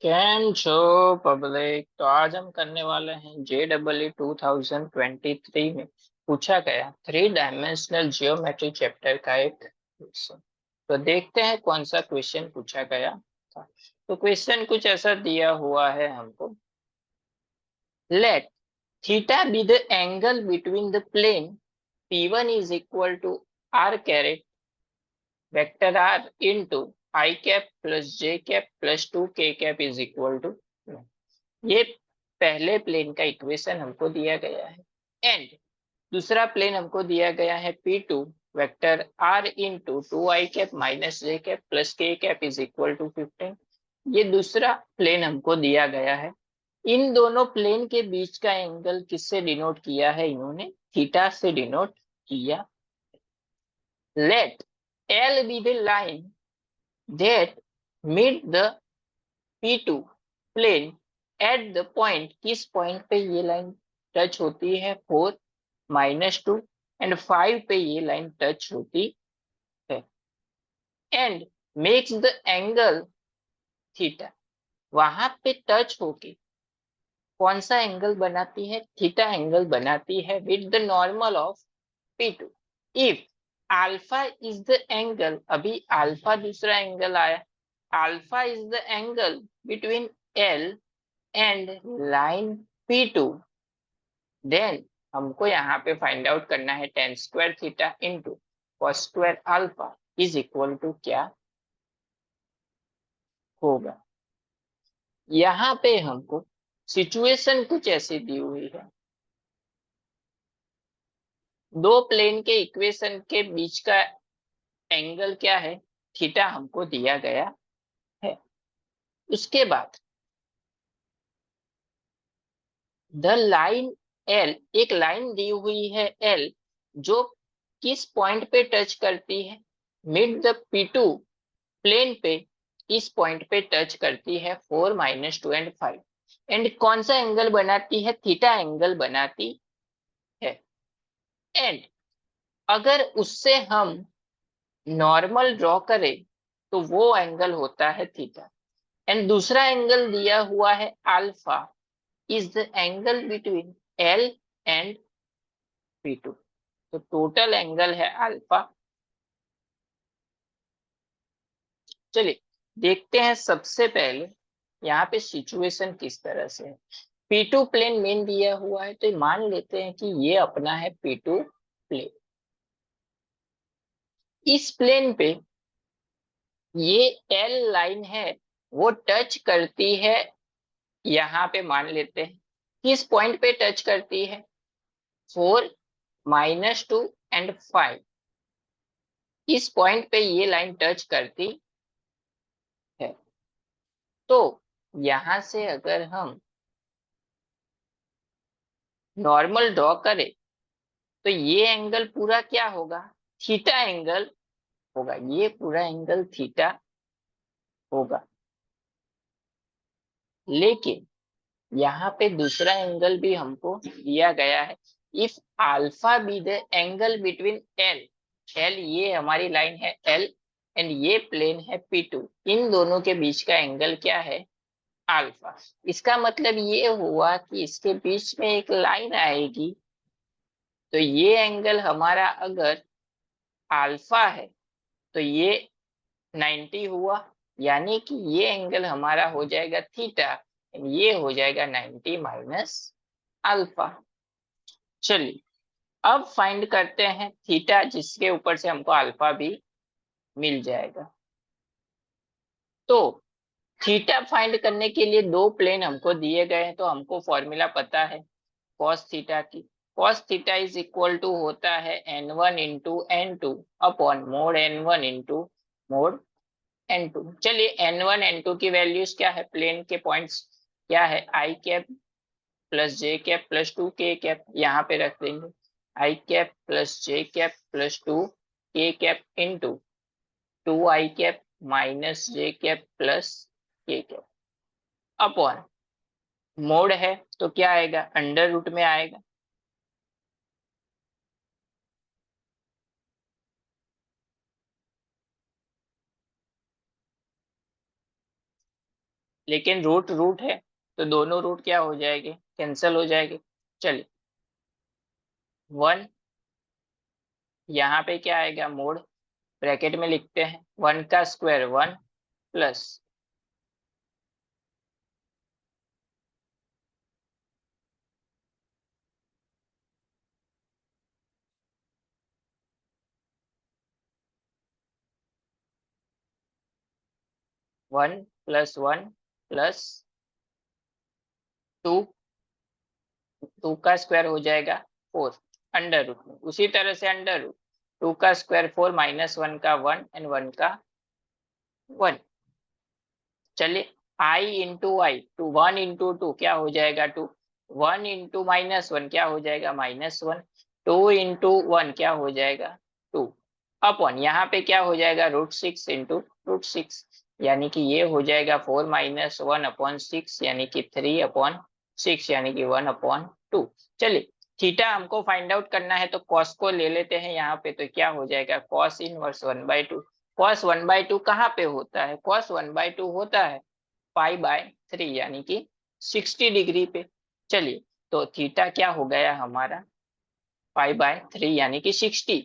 Cam छो public. तो आज हम करने वाले हैं JEE 2023 में पूछा गया 3 डायमेंशनल जियोमेट्री चैप्टर का एक क्वेश्चन। तो देखते हैं कौन सा क्वेश्चन पूछा गया था। तो क्वेश्चन कुछ ऐसा दिया हुआ है हमको। Let theta be the angle between the plane P1 is equal to r caret vector r into I cap plus J cap plus 2k cap is equal to. ये पहले प्लेन का इक्वेशन हमको दिया गया है। एंड दूसरा plane हमको दिया गया है P2 vector r into 2i cap minus J cap plus k cap is equal to 15। ये दूसरा प्लेन हमको दिया गया है। इन दोनों प्लेन के बीच का एंगल किससे डिनोट किया है? इन्होंने थीटा से डिनोट किया। Let L be the line that meet the P2 plane at the point. किस पॉइंट पे ये लाइन टच होती है? 4 -2 एंड 5 पे ये लाइन टच होती है। And makes the angle theta. वहां पे टच होके कौन सा एंगल बनाती है? थीटा एंगल बनाती है with the normal of P2। If alpha is the angle, अभी अल्फा दूसरा एंगल आया, alpha is the angle between L and line P2, then हमको यहाँ पे फाइंड आउट करना है tan square theta into cos square alpha is equal to क्या होगा। यहाँ पे हमको सिचुएशन कुछ ऐसी दी हुई है। दो प्लेन के इक्वेशन के बीच का एंगल क्या है? थीटा हमको दिया गया है। उसके बाद द लाइन L, एक लाइन दी हुई है L, जो किस पॉइंट पे टच करती है? मिड द P2 प्लेन पे। इस पॉइंट पे टच करती है 4 -2 एंड 5। एंड कौन सा एंगल बनाती है? थीटा एंगल बनाती है। एंड अगर उससे हम नॉर्मल ड्रॉ करें तो वो एंगल होता है थीटा। एंड दूसरा एंगल दिया हुआ है alpha is the angle between L and P2। तो टोटल एंगल है अल्फा। चलिए देखते हैं सबसे पहले यहाँ पे सिचुएशन किस तरह से है। P2 प्लेन मेन दिया हुआ है, तो मान लेते हैं कि ये अपना है P2 प्लेन। इस प्लेन पे ये L लाइन है, वो टच करती है। यहाँ पे मान लेते हैं किस पॉइंट पे टच करती है? 4 -2 एंड 5। इस पॉइंट पे ये लाइन टच करती है। तो यहां से अगर हम नॉर्मल ड्रॉ करें तो ये एंगल पूरा क्या होगा? थीटा एंगल होगा। ये पूरा एंगल थीटा होगा। लेकिन यहाँ पे दूसरा एंगल भी हमको दिया गया है। If alpha B the angle between L, L ये हमारी लाइन है L एंड ये प्लेन है P2, इन दोनों के बीच का एंगल क्या है? अल्फा। इसका मतलब ये हुआ कि इसके बीच में एक लाइन आएगी। तो ये एंगल हमारा अगर अल्फा है तो ये 90 हुआ, यानी कि ये एंगल हमारा हो जाएगा थीटा, ये हो जाएगा 90 माइनस अल्फा। चलिए अब फाइंड करते हैं थीटा, जिसके ऊपर से हमको अल्फा भी मिल जाएगा। तो थीटा फाइंड करने के लिए दो प्लेन हमको दिए गए हैं, तो हमको फॉर्मूला पता है cos थीटा की। cos theta is equal to होता है n1 into n2 upon mod n1 into mod n2। चलिए n1 n2 की वैल्यूज क्या है? प्लेन के पॉइंट्स क्या है? I cap plus J cap plus 2k cap, यहाँ पे रख देंगे I cap plus J cap plus 2k cap into 2i cap minus J cap plus k cap upon mod है तो क्या आएगा? अंडर रूट में आएगा। लेकिन रूट रूट है तो दोनों रूट क्या हो जाएंगे, कैंसिल हो जाएंगे। चलिए 1, यहाँ पे क्या आएगा मोड, ब्रैकेट में लिखते हैं 1 का स्क्वायर 1 प्लस 1 प्लस 1 प्लस 2, 2 का स्क्वायर हो जाएगा 4 अंडर रूट में। उसी तरह से अंडर रूट 2 का स्क्वायर 4 माइनस 1 का 1 एंड 1 का 1। चलिए आई इंटू आई, टू 1 इंटू 2 क्या हो जाएगा 2, 1 इंटू माइनस 1 क्या हो जाएगा -1, 2 इंटू 1 क्या हो जाएगा 2 अपॉन यहाँ पे क्या हो जाएगा √6 इंटू √6, यानी कि ये हो जाएगा 4 माइनस 1 अपॉन 6 यानी कि 3 अपॉन 6 यानी कि 1/2। चलिए थीटा हमको फाइंड आउट करना है तो कॉस को ले लेते हैं यहाँ पे, तो क्या हो जाएगा कॉस इनवर्स 1/2। कॉस 1/2 कहाँ पे होता है, कॉस 1/2 होता है π/3 यानी कि 60 डिग्री पे। चलिए तो थीटा क्या हो गया हमारा π/3 यानी कि 60,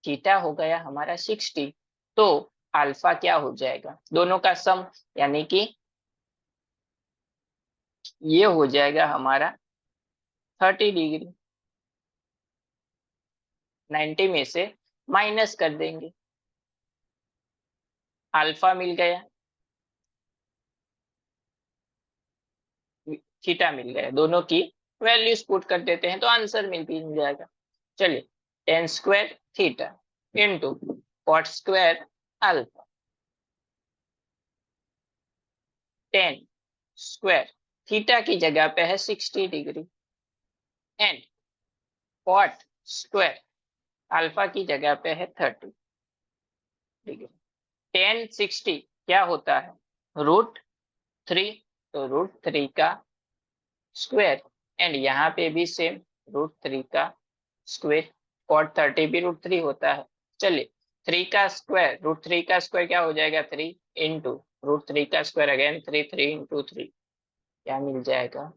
थीटा हो गया हमारा 60। तो अल्फा क्या हो जाएगा, दोनों का सम, यानी कि ये हो जाएगा हमारा 30 डिग्री। 90 में से माइनस कर देंगे, अल्फा मिल गया, थीटा मिल गया, दोनों की वैल्यूज पुट कर देते हैं तो आंसर मिल जाएगा। चलिए tan square theta into cot square alpha, 10 square theta की जगह पे है 60 degree and cot square alpha की जगह पे है 30 डिग्री। 10 60 क्या होता है √3, तो √3 का स्क्वायर एंड यहाँ पे भी सेम √3 का स्क्वायर, कॉट 30 भी √3 होता है। चलिए 3 का स्क्वायर, √3 का स्क्वायर क्या हो जाएगा 3 इंटू √3 का स्क्वायर अगेन 3, 3 इंटू 3 क्या मिल जाएगा,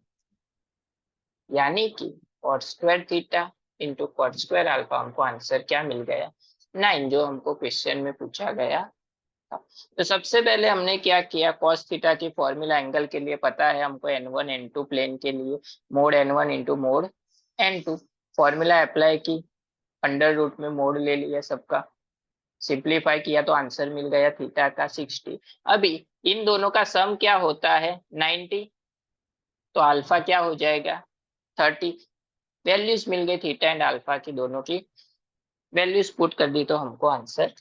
यानी कि cot square theta into cot square alpha, हमको आंसर क्या मिल गया 9, जो हमको क्वेश्चन में पूछा गया था। तो सबसे पहले हमने क्या किया, कॉस थीटा की फॉर्मूला एंगल के लिए पता है हमको n1 n2 प्लेन के लिए mode n1 into mod n2, formula apply की, अंडर रूट में मोड ले लिया सबका, सिंप्लीफाई किया तो आंसर मिल गया थीटा का 60। अभी इन दोनों का सम क्या होता है 90, तो अल्फा क्या हो जाएगा 30, वैल्यूज मिल गई थीटा एंड अल्फा की, दोनों की वैल्यूज पुट कर दी तो हमको आंसर